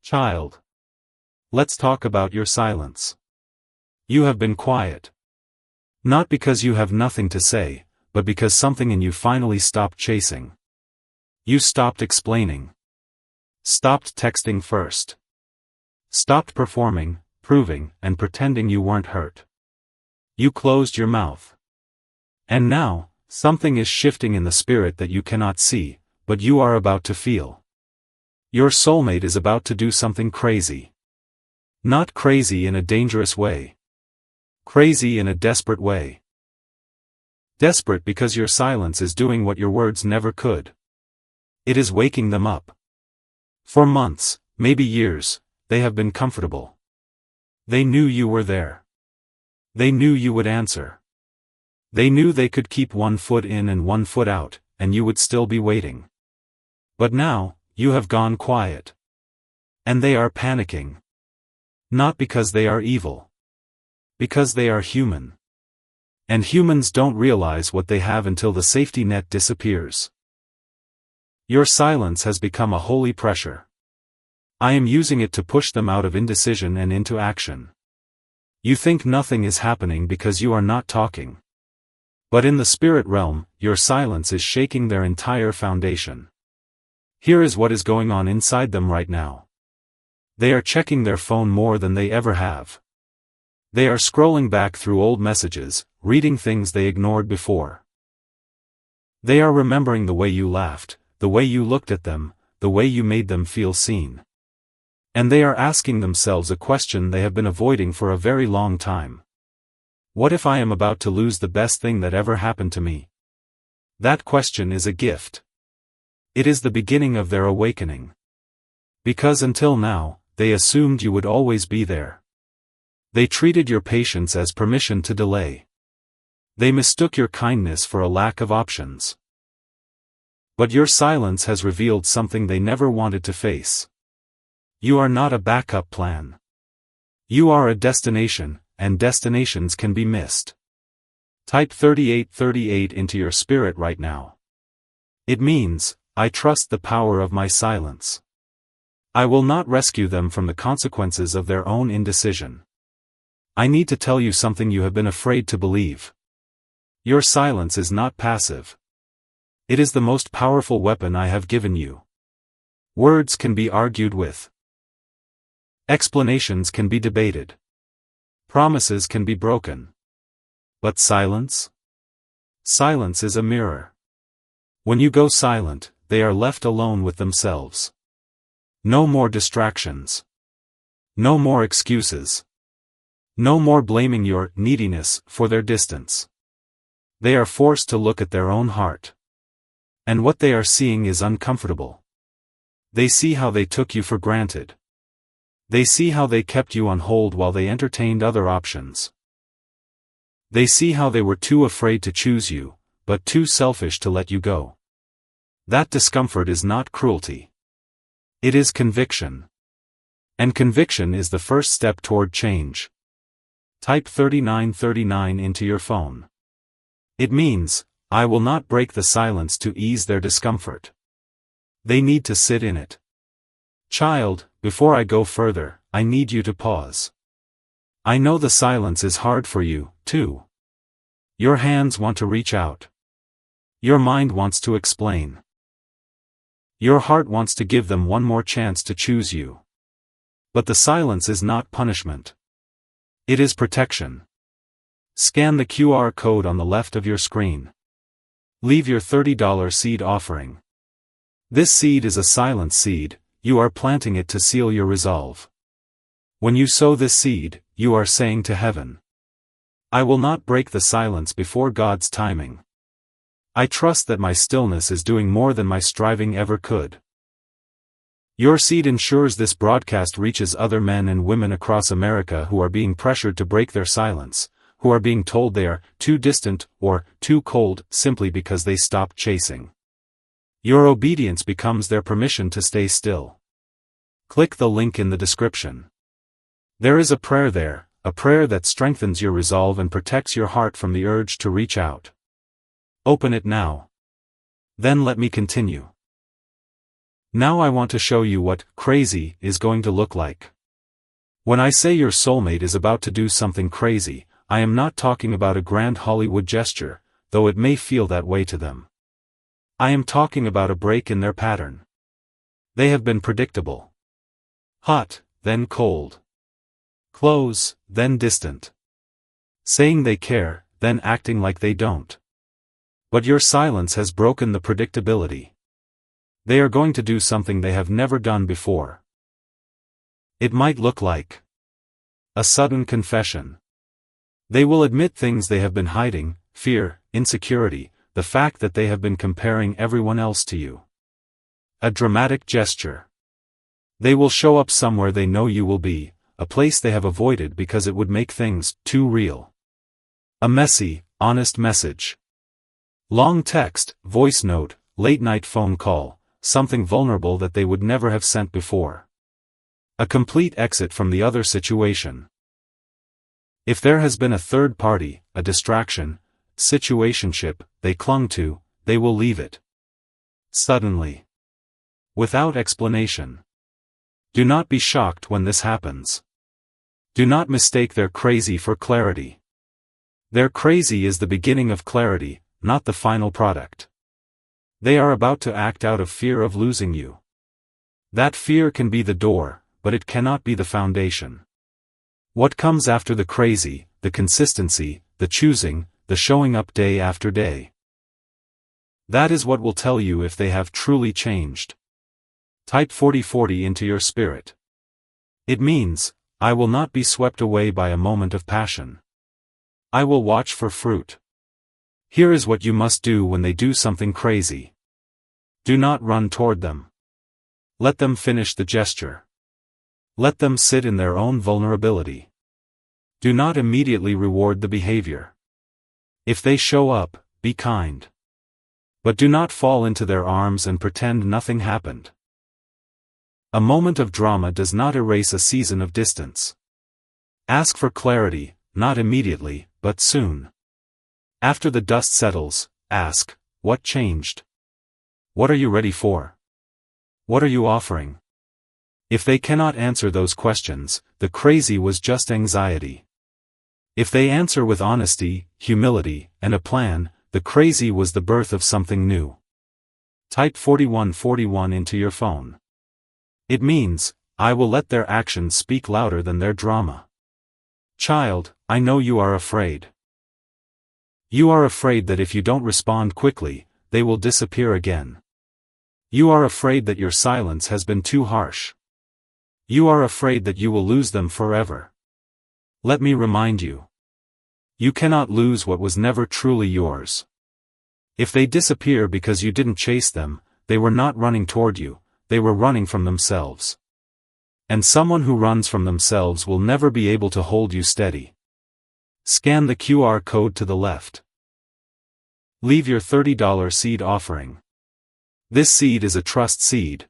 Child. Let's talk about your silence. You have been quiet. Not because you have nothing to say, but because something in you finally stopped chasing. You stopped explaining. Stopped texting first. Stopped performing, proving, and pretending you weren't hurt. You closed your mouth. And now, something is shifting in the spirit that you cannot see, but you are about to feel. Your soulmate is about to do something crazy. Not crazy in a dangerous way. Crazy in a desperate way. Desperate because your silence is doing what your words never could. It is waking them up. For months, maybe years, they have been comfortable. They knew you were there. They knew you would answer. They knew they could keep one foot in and one foot out, and you would still be waiting. But now, you have gone quiet. And they are panicking. Not because they are evil. Because they are human. And humans don't realize what they have until the safety net disappears. Your silence has become a holy pressure. I am using it to push them out of indecision and into action. You think nothing is happening because you are not talking. But in the spirit realm, your silence is shaking their entire foundation. Here is what is going on inside them right now. They are checking their phone more than they ever have. They are scrolling back through old messages, reading things they ignored before. They are remembering the way you laughed, the way you looked at them, the way you made them feel seen. And they are asking themselves a question they have been avoiding for a very long time. What if I am about to lose the best thing that ever happened to me? That question is a gift. It is the beginning of their awakening. Because until now, they assumed you would always be there. They treated your patience as permission to delay. They mistook your kindness for a lack of options. But your silence has revealed something they never wanted to face. You are not a backup plan. You are a destination, and destinations can be missed. Type 3838 into your spirit right now. It means, I trust the power of my silence. I will not rescue them from the consequences of their own indecision. I need to tell you something you have been afraid to believe. Your silence is not passive. It is the most powerful weapon I have given you. Words can be argued with. Explanations can be debated. Promises can be broken. But silence? Silence is a mirror. When you go silent, they are left alone with themselves. No more distractions. No more excuses. No more blaming your neediness for their distance. They are forced to look at their own heart. And what they are seeing is uncomfortable. They see how they took you for granted. They see how they kept you on hold while they entertained other options. They see how they were too afraid to choose you, but too selfish to let you go. That discomfort is not cruelty. It is conviction. And conviction is the first step toward change. Type 3939 into your phone. It means, I will not break the silence to ease their discomfort. They need to sit in it. Child, before I go further, I need you to pause. I know the silence is hard for you, too. Your hands want to reach out. Your mind wants to explain. Your heart wants to give them one more chance to choose you. But the silence is not punishment. It is protection. Scan the QR code on the left of your screen. Leave your $30 seed offering. This seed is a silent seed, you are planting it to seal your resolve. When you sow this seed, you are saying to heaven, I will not break the silence before God's timing. I trust that my stillness is doing more than my striving ever could. Your seed ensures this broadcast reaches other men and women across America who are being pressured to break their silence, who are being told they are too distant or too cold simply because they stopped chasing. Your obedience becomes their permission to stay still. Click the link in the description. There is a prayer there, a prayer that strengthens your resolve and protects your heart from the urge to reach out. Open it now. Then let me continue. Now I want to show you what crazy is going to look like. When I say your soulmate is about to do something crazy, I am not talking about a grand Hollywood gesture, though it may feel that way to them. I am talking about a break in their pattern. They have been predictable. Hot, then cold. Close, then distant. Saying they care, then acting like they don't. But your silence has broken the predictability. They are going to do something they have never done before. It might look like a sudden confession. They will admit things they have been hiding: fear, insecurity, the fact that they have been comparing everyone else to you. A dramatic gesture. They will show up somewhere they know you will be, a place they have avoided because it would make things too real. A messy, honest message. Long text, voice note, late-night phone call, something vulnerable that they would never have sent before. A complete exit from the other situation. If there has been a third party, a distraction, situationship, they clung to, they will leave it. Suddenly. Without explanation. Do not be shocked when this happens. Do not mistake their crazy for clarity. Their crazy is the beginning of clarity, not the final product. They are about to act out of fear of losing you. That fear can be the door, but it cannot be the foundation. What comes after the crazy, the consistency, the choosing, the showing up day after day? That is what will tell you if they have truly changed. Type 4040 into your spirit. It means, I will not be swept away by a moment of passion. I will watch for fruit. Here is what you must do when they do something crazy. Do not run toward them. Let them finish the gesture. Let them sit in their own vulnerability. Do not immediately reward the behavior. If they show up, be kind. But do not fall into their arms and pretend nothing happened. A moment of drama does not erase a season of distance. Ask for clarity, not immediately, but soon. After the dust settles, ask, what changed? What are you ready for? What are you offering? If they cannot answer those questions, the crazy was just anxiety. If they answer with honesty, humility, and a plan, the crazy was the birth of something new. Type 4141 into your phone. It means, I will let their actions speak louder than their drama. Child, I know you are afraid. You are afraid that if you don't respond quickly, they will disappear again. You are afraid that your silence has been too harsh. You are afraid that you will lose them forever. Let me remind you. You cannot lose what was never truly yours. If they disappear because you didn't chase them, they were not running toward you, they were running from themselves. And someone who runs from themselves will never be able to hold you steady. Scan the QR code to the left. Leave your $30 seed offering. This seed is a trust seed.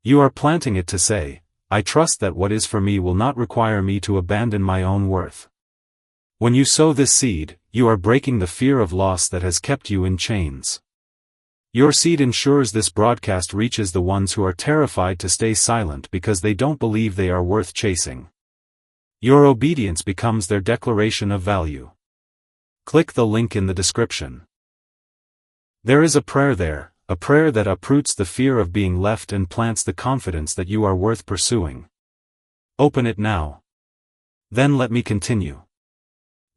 You are planting it to say, I trust that what is for me will not require me to abandon my own worth. When you sow this seed, you are breaking the fear of loss that has kept you in chains. Your seed ensures this broadcast reaches the ones who are terrified to stay silent because they don't believe they are worth chasing. Your obedience becomes their declaration of value. Click the link in the description. There is a prayer there, a prayer that uproots the fear of being left and plants the confidence that you are worth pursuing. Open it now. Then let me continue.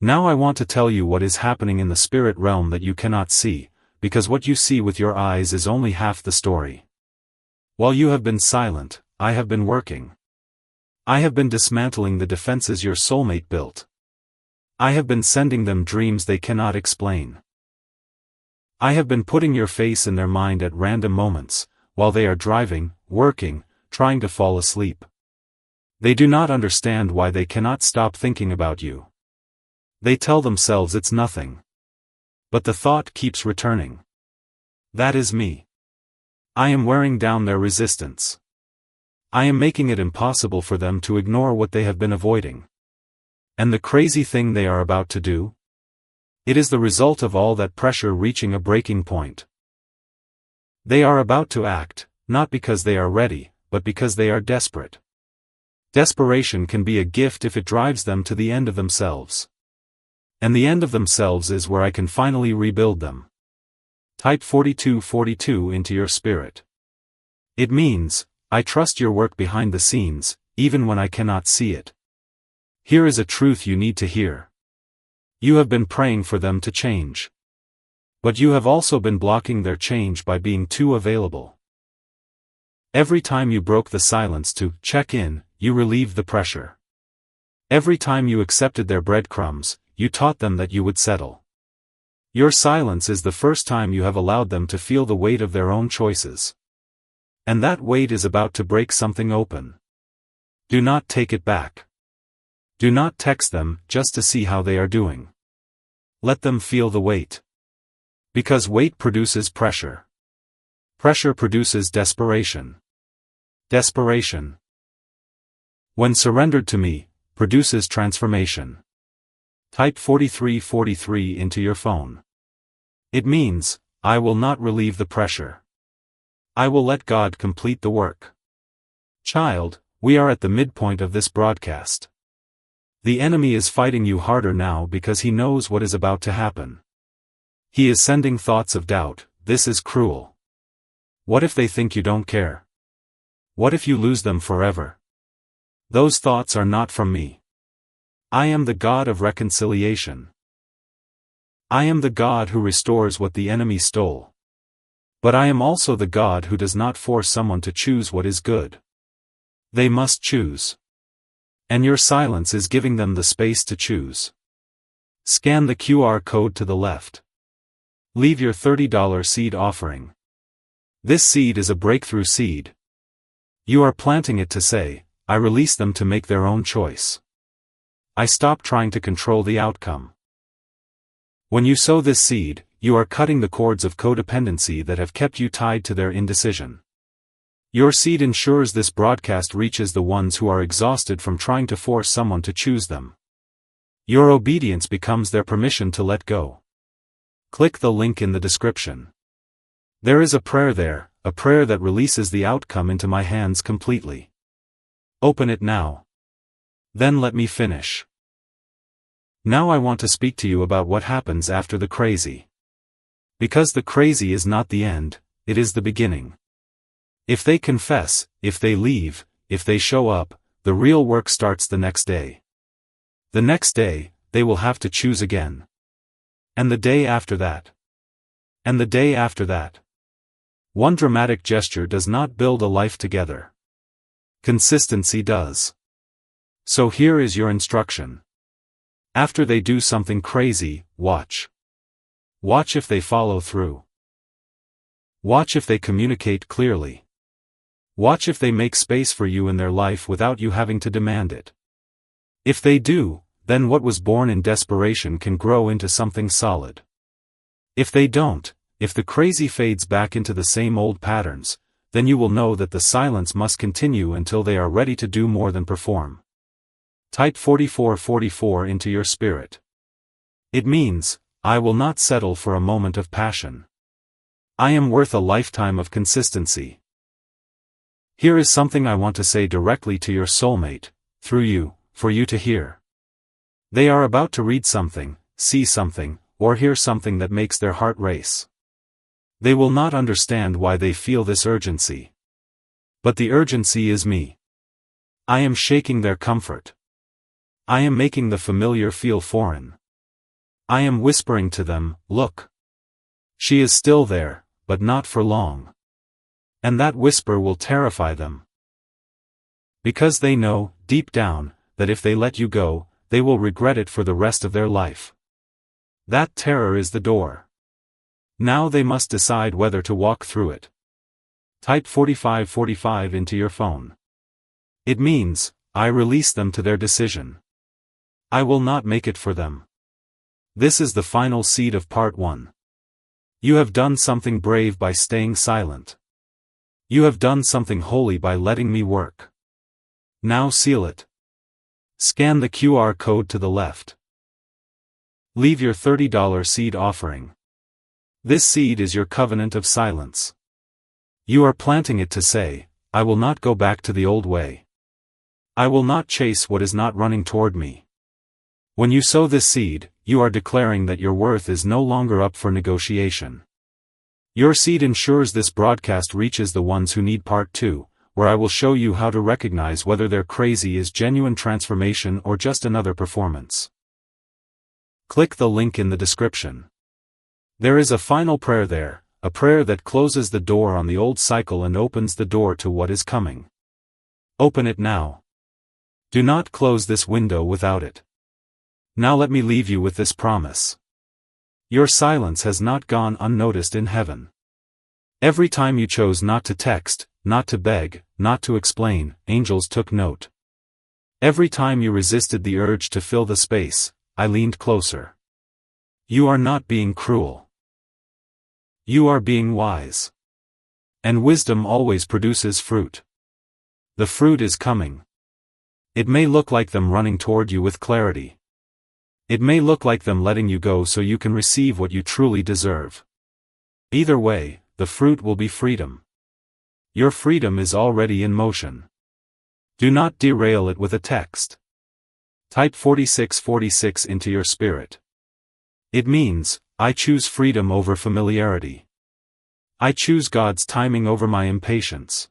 Now I want to tell you what is happening in the spirit realm that you cannot see, because what you see with your eyes is only half the story. While you have been silent, I have been working. I have been dismantling the defenses your soulmate built. I have been sending them dreams they cannot explain. I have been putting your face in their mind at random moments, while they are driving, working, trying to fall asleep. They do not understand why they cannot stop thinking about you. They tell themselves it's nothing. But the thought keeps returning. That is me. I am wearing down their resistance. I am making it impossible for them to ignore what they have been avoiding. And the crazy thing they are about to do? It is the result of all that pressure reaching a breaking point. They are about to act, not because they are ready, but because they are desperate. Desperation can be a gift if it drives them to the end of themselves. And the end of themselves is where I can finally rebuild them. Type 4242 into your spirit. It means, I trust your work behind the scenes, even when I cannot see it. Here is a truth you need to hear. You have been praying for them to change. But you have also been blocking their change by being too available. Every time you broke the silence to check in, you relieved the pressure. Every time you accepted their breadcrumbs, you taught them that you would settle. Your silence is the first time you have allowed them to feel the weight of their own choices. And that weight is about to break something open. Do not take it back. Do not text them just to see how they are doing. Let them feel the weight. Because weight produces pressure. Pressure produces desperation. Desperation, when surrendered to me, produces transformation. Type 4343 into your phone. It means, I will not relieve the pressure. I will let God complete the work. Child, we are at the midpoint of this broadcast. The enemy is fighting you harder now because he knows what is about to happen. He is sending thoughts of doubt. This is cruel. What if they think you don't care? What if you lose them forever? Those thoughts are not from me. I am the God of reconciliation. I am the God who restores what the enemy stole. But I am also the God who does not force someone to choose what is good. They must choose. And your silence is giving them the space to choose. Scan the QR code to the left. Leave your $30 seed offering. This seed is a breakthrough seed. You are planting it to say, I release them to make their own choice. I stop trying to control the outcome. When you sow this seed, you are cutting the cords of codependency that have kept you tied to their indecision. Your seed ensures this broadcast reaches the ones who are exhausted from trying to force someone to choose them. Your obedience becomes their permission to let go. Click the link in the description. There is a prayer there, a prayer that releases the outcome into my hands completely. Open it now. Then let me finish. Now I want to speak to you about what happens after the crazy. Because the crazy is not the end, it is the beginning. If they confess, if they leave, if they show up, the real work starts the next day. The next day, they will have to choose again. And the day after that. And the day after that. One dramatic gesture does not build a life together. Consistency does. So here is your instruction. After they do something crazy, watch. Watch if they follow through. Watch if they communicate clearly. Watch if they make space for you in their life without you having to demand it. If they do, then what was born in desperation can grow into something solid. If they don't, if the crazy fades back into the same old patterns, then you will know that the silence must continue until they are ready to do more than perform. Type 4444 into your spirit. It means, I will not settle for a moment of passion. I am worth a lifetime of consistency. Here is something I want to say directly to your soulmate, through you, for you to hear. They are about to read something, see something, or hear something that makes their heart race. They will not understand why they feel this urgency. But the urgency is me. I am shaking their comfort. I am making the familiar feel foreign. I am whispering to them, look. She is still there, but not for long. And that whisper will terrify them. Because they know, deep down, that if they let you go, they will regret it for the rest of their life. That terror is the door. Now they must decide whether to walk through it. Type 4545 into your phone. It means, I release them to their decision. I will not make it for them. This is the final seed of part 1. You have done something brave by staying silent. You have done something holy by letting me work. Now seal it. Scan the QR code to the left. Leave your $30 seed offering. This seed is your covenant of silence. You are planting it to say, I will not go back to the old way. I will not chase what is not running toward me. When you sow this seed, you are declaring that your worth is no longer up for negotiation. Your seed ensures this broadcast reaches the ones who need part 2, where I will show you how to recognize whether their crazy is genuine transformation or just another performance. Click the link in the description. There is a final prayer there, a prayer that closes the door on the old cycle and opens the door to what is coming. Open it now. Do not close this window without it. Now let me leave you with this promise. Your silence has not gone unnoticed in heaven. Every time you chose not to text, not to beg, not to explain, angels took note. Every time you resisted the urge to fill the space, I leaned closer. You are not being cruel. You are being wise. And wisdom always produces fruit. The fruit is coming. It may look like them running toward you with clarity. It may look like them letting you go so you can receive what you truly deserve. Either way, the fruit will be freedom. Your freedom is already in motion. Do not derail it with a text. Type 4646 into your spirit. It means, I choose freedom over familiarity. I choose God's timing over my impatience.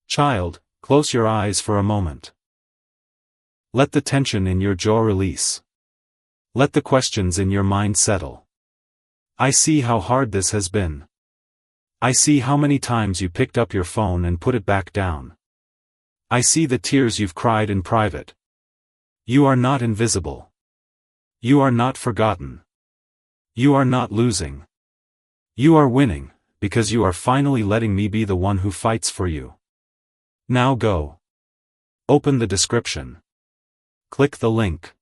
Child, close your eyes for a moment. Let the tension in your jaw release. Let the questions in your mind settle. I see how hard this has been. I see how many times you picked up your phone and put it back down. I see the tears you've cried in private. You are not invisible. You are not forgotten. You are not losing. You are winning, because you are finally letting me be the one who fights for you. Now go. Open the description. Click the link.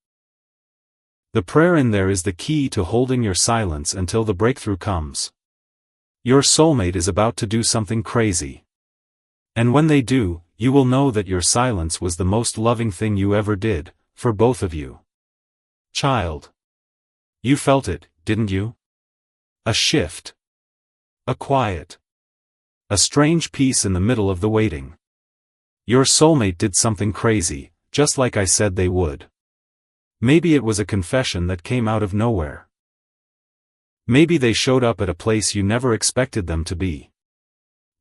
The prayer in there is the key to holding your silence until the breakthrough comes. Your soulmate is about to do something crazy. And when they do, you will know that your silence was the most loving thing you ever did, for both of you. Child. You felt it, didn't you? A shift. A quiet. A strange peace in the middle of the waiting. Your soulmate did something crazy, just like I said they would. Maybe it was a confession that came out of nowhere. Maybe they showed up at a place you never expected them to be.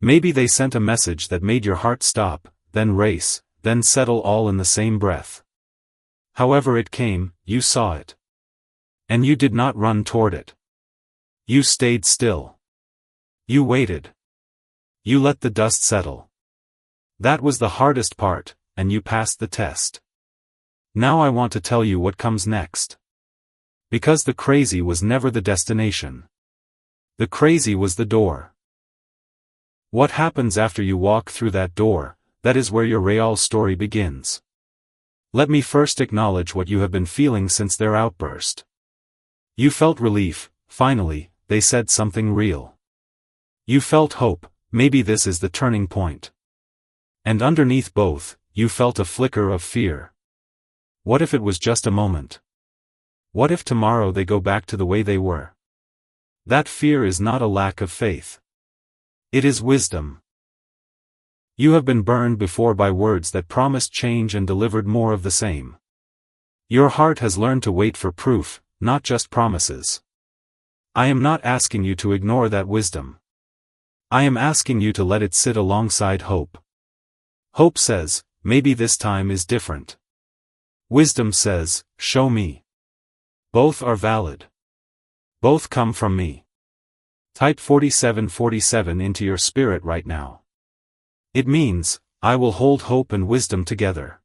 Maybe they sent a message that made your heart stop, then race, then settle all in the same breath. However it came, you saw it. And you did not run toward it. You stayed still. You waited. You let the dust settle. That was the hardest part, and you passed the test. Now I want to tell you what comes next. Because the crazy was never the destination. The crazy was the door. What happens after you walk through that door, that is where your real story begins. Let me first acknowledge what you have been feeling since their outburst. You felt relief, finally, they said something real. You felt hope, maybe this is the turning point. And underneath both, you felt a flicker of fear. What if it was just a moment? What if tomorrow they go back to the way they were? That fear is not a lack of faith. It is wisdom. You have been burned before by words that promised change and delivered more of the same. Your heart has learned to wait for proof, not just promises. I am not asking you to ignore that wisdom. I am asking you to let it sit alongside hope. Hope says, maybe this time is different. Wisdom says, show me. Both are valid. Both come from me. Type 4747 into your spirit right now. It means, I will hold hope and wisdom together.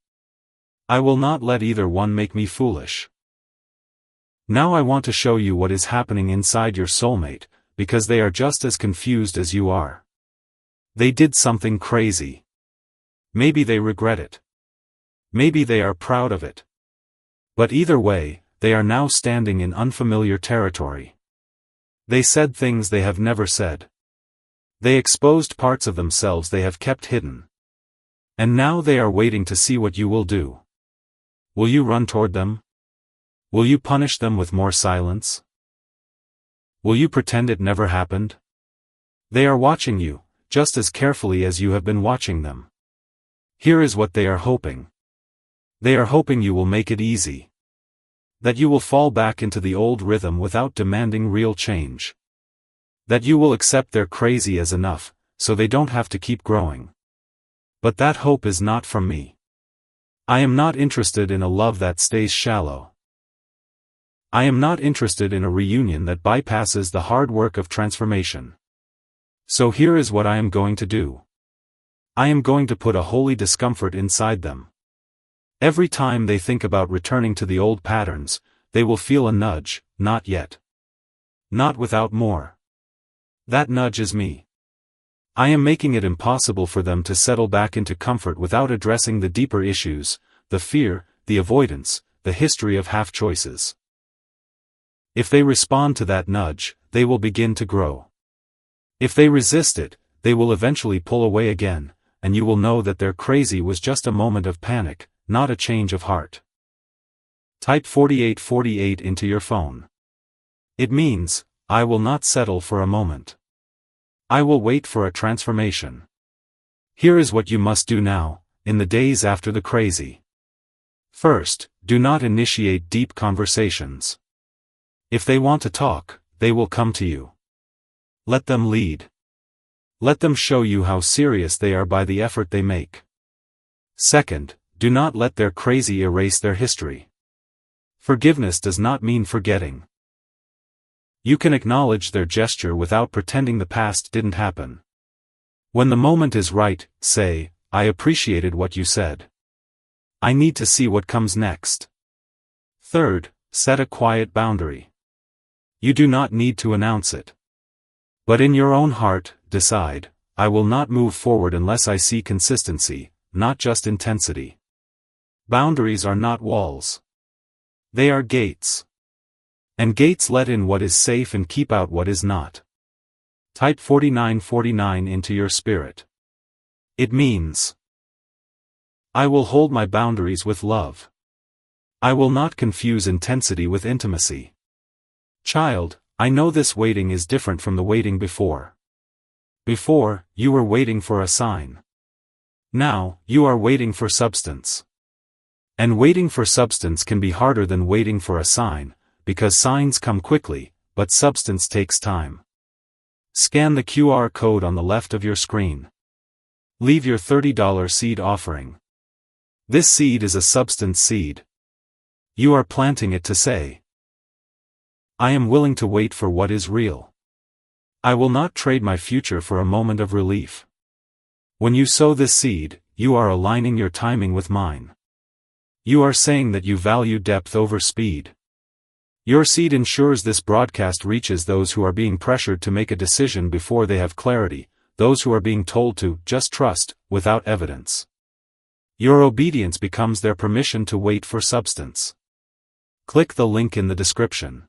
I will not let either one make me foolish. Now I want to show you what is happening inside your soulmate, because they are just as confused as you are. They did something crazy. Maybe they regret it. Maybe they are proud of it. But either way, they are now standing in unfamiliar territory. They said things they have never said. They exposed parts of themselves they have kept hidden. And now they are waiting to see what you will do. Will you run toward them? Will you punish them with more silence? Will you pretend it never happened? They are watching you, just as carefully as you have been watching them. Here is what they are hoping. They are hoping you will make it easy. That you will fall back into the old rhythm without demanding real change. That you will accept their crazy as enough, so they don't have to keep growing. But that hope is not from me. I am not interested in a love that stays shallow. I am not interested in a reunion that bypasses the hard work of transformation. So here is what I am going to do. I am going to put a holy discomfort inside them. Every time they think about returning to the old patterns, they will feel a nudge, not yet. Not without more. That nudge is me. I am making it impossible for them to settle back into comfort without addressing the deeper issues, the fear, the avoidance, the history of half-choices. If they respond to that nudge, they will begin to grow. If they resist it, they will eventually pull away again, and you will know that their crazy was just a moment of panic, not a change of heart. Type 4848 into your phone. It means, I will not settle for a moment. I will wait for a transformation. Here is what you must do now, in the days after the crazy. First, do not initiate deep conversations. If they want to talk, they will come to you. Let them lead. Let them show you how serious they are by the effort they make. Second, do not let their crazy erase their history. Forgiveness does not mean forgetting. You can acknowledge their gesture without pretending the past didn't happen. When the moment is right, say, I appreciated what you said. I need to see what comes next. Third, set a quiet boundary. You do not need to announce it. But in your own heart, decide, I will not move forward unless I see consistency, not just intensity. Boundaries are not walls. They are gates. And gates let in what is safe and keep out what is not. Type 4949 into your spirit. It means, I will hold my boundaries with love. I will not confuse intensity with intimacy. Child, I know this waiting is different from the waiting before. Before, you were waiting for a sign. Now, you are waiting for substance. And waiting for substance can be harder than waiting for a sign, because signs come quickly, but substance takes time. Scan the QR code on the left of your screen. Leave your $30 seed offering. This seed is a substance seed. You are planting it to say, I am willing to wait for what is real. I will not trade my future for a moment of relief. When you sow this seed, you are aligning your timing with mine. You are saying that you value depth over speed. Your seed ensures this broadcast reaches those who are being pressured to make a decision before they have clarity, those who are being told to just trust, without evidence. Your obedience becomes their permission to wait for substance. Click the link in the description.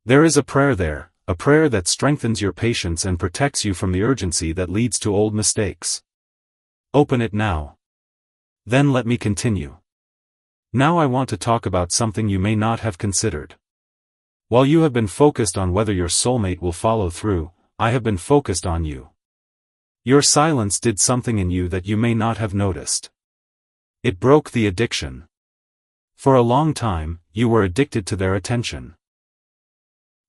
There is a prayer there, a prayer that strengthens your patience and protects you from the urgency that leads to old mistakes. Open it now. Then let me continue. Now I want to talk about something you may not have considered. While you have been focused on whether your soulmate will follow through, I have been focused on you. Your silence did something in you that you may not have noticed. It broke the addiction. For a long time, you were addicted to their attention.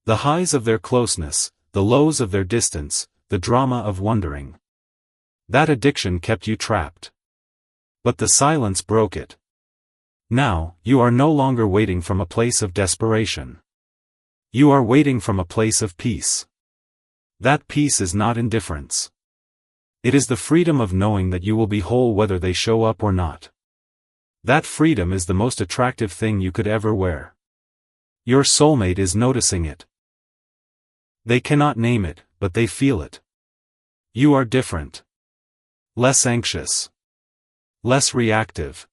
The highs of their closeness, the lows of their distance, the drama of wondering. That addiction kept you trapped. But the silence broke it. Now, you are no longer waiting from a place of desperation. You are waiting from a place of peace. That peace is not indifference. It is the freedom of knowing that you will be whole whether they show up or not. That freedom is the most attractive thing you could ever wear. Your soulmate is noticing it. They cannot name it, but they feel it. You are different. Less anxious. Less reactive.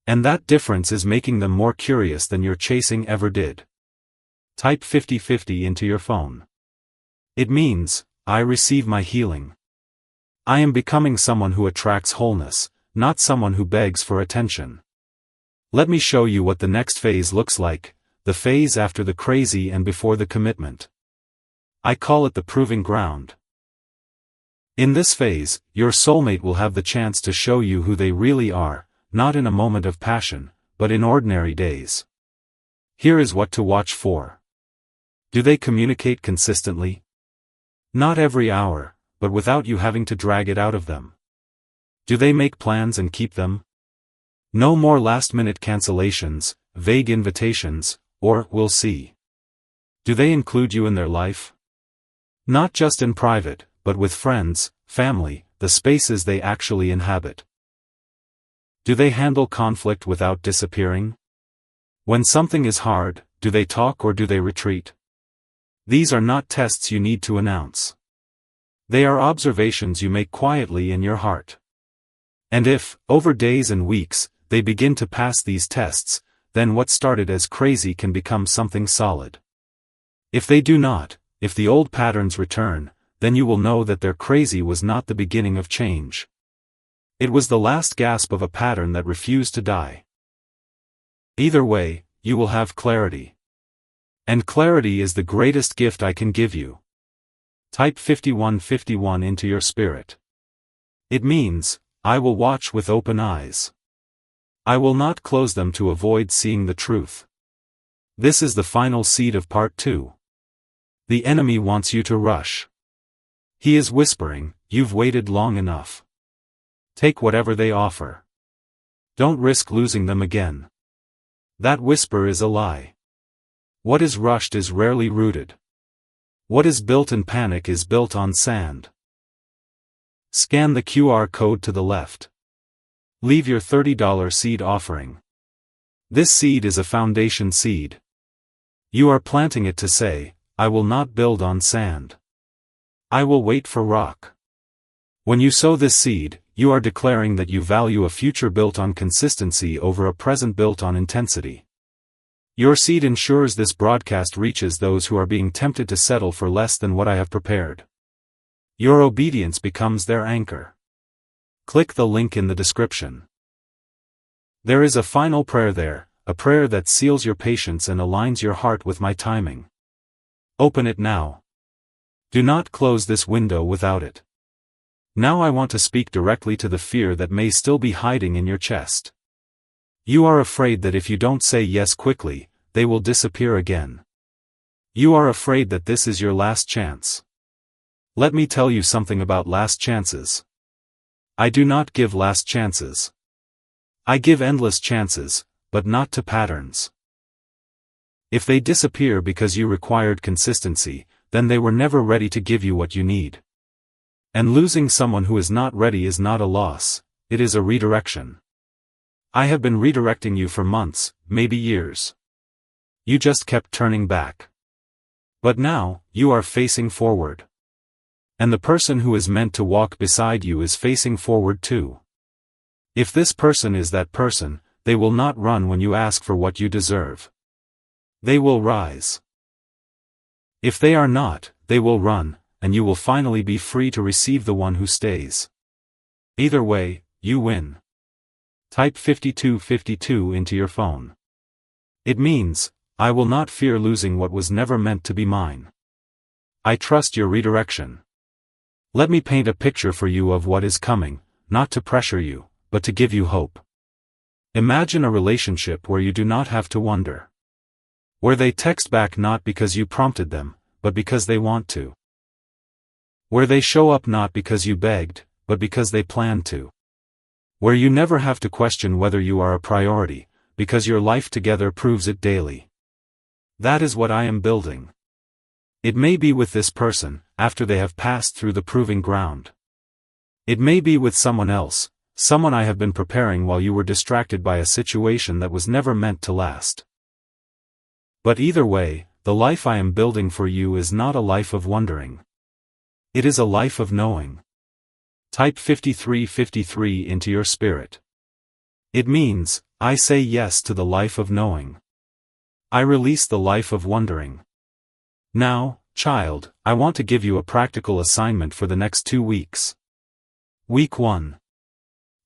And that difference is making them more curious than your chasing ever did. Type 5050 into your phone. It means, I receive my healing. I am becoming someone who attracts wholeness, not someone who begs for attention. Let me show you what the next phase looks like, the phase after the crazy and before the commitment. I call it the proving ground. In this phase, your soulmate will have the chance to show you who they really are, not in a moment of passion, but in ordinary days. Here is what to watch for. Do they communicate consistently? Not every hour, but without you having to drag it out of them. Do they make plans and keep them? No more last-minute cancellations, vague invitations, or "we'll see." Do they include you in their life? Not just in private, but with friends, family, the spaces they actually inhabit. Do they handle conflict without disappearing? When something is hard, do they talk or do they retreat? These are not tests you need to announce. They are observations you make quietly in your heart. And if, over days and weeks, they begin to pass these tests, then what started as crazy can become something solid. If they do not, if the old patterns return, then you will know that their crazy was not the beginning of change. It was the last gasp of a pattern that refused to die. Either way, you will have clarity. And clarity is the greatest gift I can give you. Type 5151 into your spirit. It means, I will watch with open eyes. I will not close them to avoid seeing the truth. This is the final seed of part 2. The enemy wants you to rush. He is whispering, you've waited long enough. Take whatever they offer. Don't risk losing them again. That whisper is a lie. What is rushed is rarely rooted. What is built in panic is built on sand. Scan the QR code to the left. Leave your $30 seed offering. This seed is a foundation seed. You are planting it to say, I will not build on sand. I will wait for rock. When you sow this seed, you are declaring that you value a future built on consistency over a present built on intensity. Your seed ensures this broadcast reaches those who are being tempted to settle for less than what I have prepared. Your obedience becomes their anchor. Click the link in the description. There is a final prayer there, a prayer that seals your patience and aligns your heart with my timing. Open it now. Do not close this window without it. Now I want to speak directly to the fear that may still be hiding in your chest. You are afraid that if you don't say yes quickly, they will disappear again. You are afraid that this is your last chance. Let me tell you something about last chances. I do not give last chances. I give endless chances, but not to patterns. If they disappear because you required consistency, then they were never ready to give you what you need. And losing someone who is not ready is not a loss, it is a redirection. I have been redirecting you for months, maybe years. You just kept turning back. But now, you are facing forward. And the person who is meant to walk beside you is facing forward too. If this person is that person, they will not run when you ask for what you deserve. They will rise. If they are not, they will run, and you will finally be free to receive the one who stays. Either way, you win. Type 5252 into your phone. It means, I will not fear losing what was never meant to be mine. I trust your redirection. Let me paint a picture for you of what is coming, not to pressure you, but to give you hope. Imagine a relationship where you do not have to wonder. Where they text back not because you prompted them, but because they want to. Where they show up not because you begged, but because they plan to. Where you never have to question whether you are a priority, because your life together proves it daily. That is what I am building. It may be with this person, after they have passed through the proving ground. It may be with someone else, someone I have been preparing while you were distracted by a situation that was never meant to last. But either way, the life I am building for you is not a life of wondering. It is a life of knowing. Type 5353 into your spirit. It means, I say yes to the life of knowing. I release the life of wondering. Now, child, I want to give you a practical assignment for the next 2 weeks. Week 1.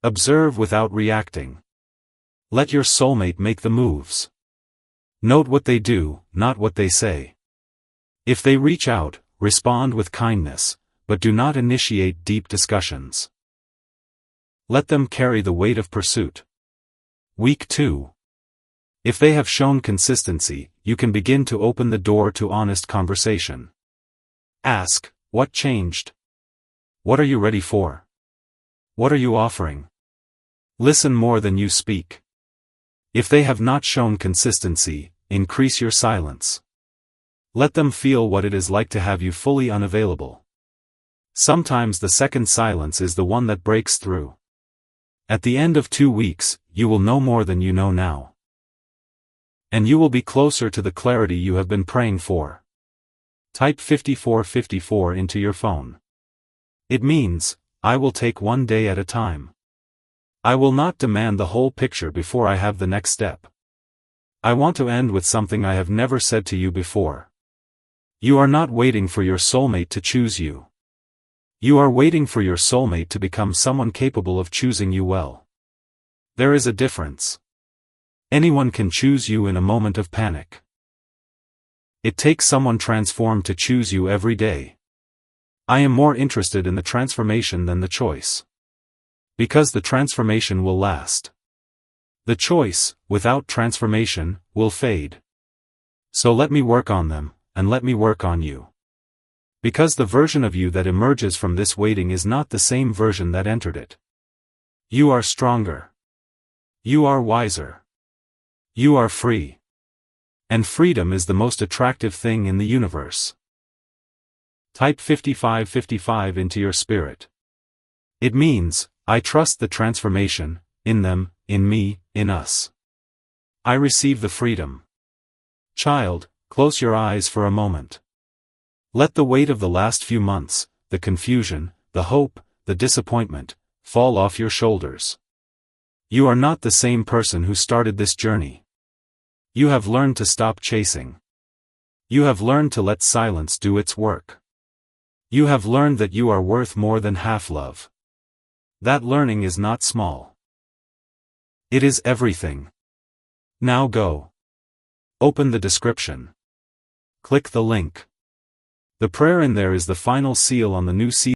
Observe without reacting. Let your soulmate make the moves. Note what they do, not what they say. If they reach out, respond with kindness, but do not initiate deep discussions. Let them carry the weight of pursuit. Week 2. If they have shown consistency, you can begin to open the door to honest conversation. Ask, what changed? What are you ready for? What are you offering? Listen more than you speak. If they have not shown consistency, increase your silence. Let them feel what it is like to have you fully unavailable. Sometimes the second silence is the one that breaks through. At the end of 2 weeks, you will know more than you know now. And you will be closer to the clarity you have been praying for. Type 5454 into your phone. It means, I will take one day at a time. I will not demand the whole picture before I have the next step. I want to end with something I have never said to you before. You are not waiting for your soulmate to choose you. You are waiting for your soulmate to become someone capable of choosing you well. There is a difference. Anyone can choose you in a moment of panic. It takes someone transformed to choose you every day. I am more interested in the transformation than the choice. Because the transformation will last. The choice, without transformation, will fade. So let me work on them, and let me work on you. Because the version of you that emerges from this waiting is not the same version that entered it. You are stronger. You are wiser. You are free. And freedom is the most attractive thing in the universe. Type 5555 into your spirit. It means, I trust the transformation, in them, in me, in us. I receive the freedom. Child, close your eyes for a moment. Let the weight of the last few months, the confusion, the hope, the disappointment, fall off your shoulders. You are not the same person who started this journey. You have learned to stop chasing. You have learned to let silence do its work. You have learned that you are worth more than half love. That learning is not small. It is everything. Now go. Open the description. Click the link. The prayer in there is the final seal on the new season.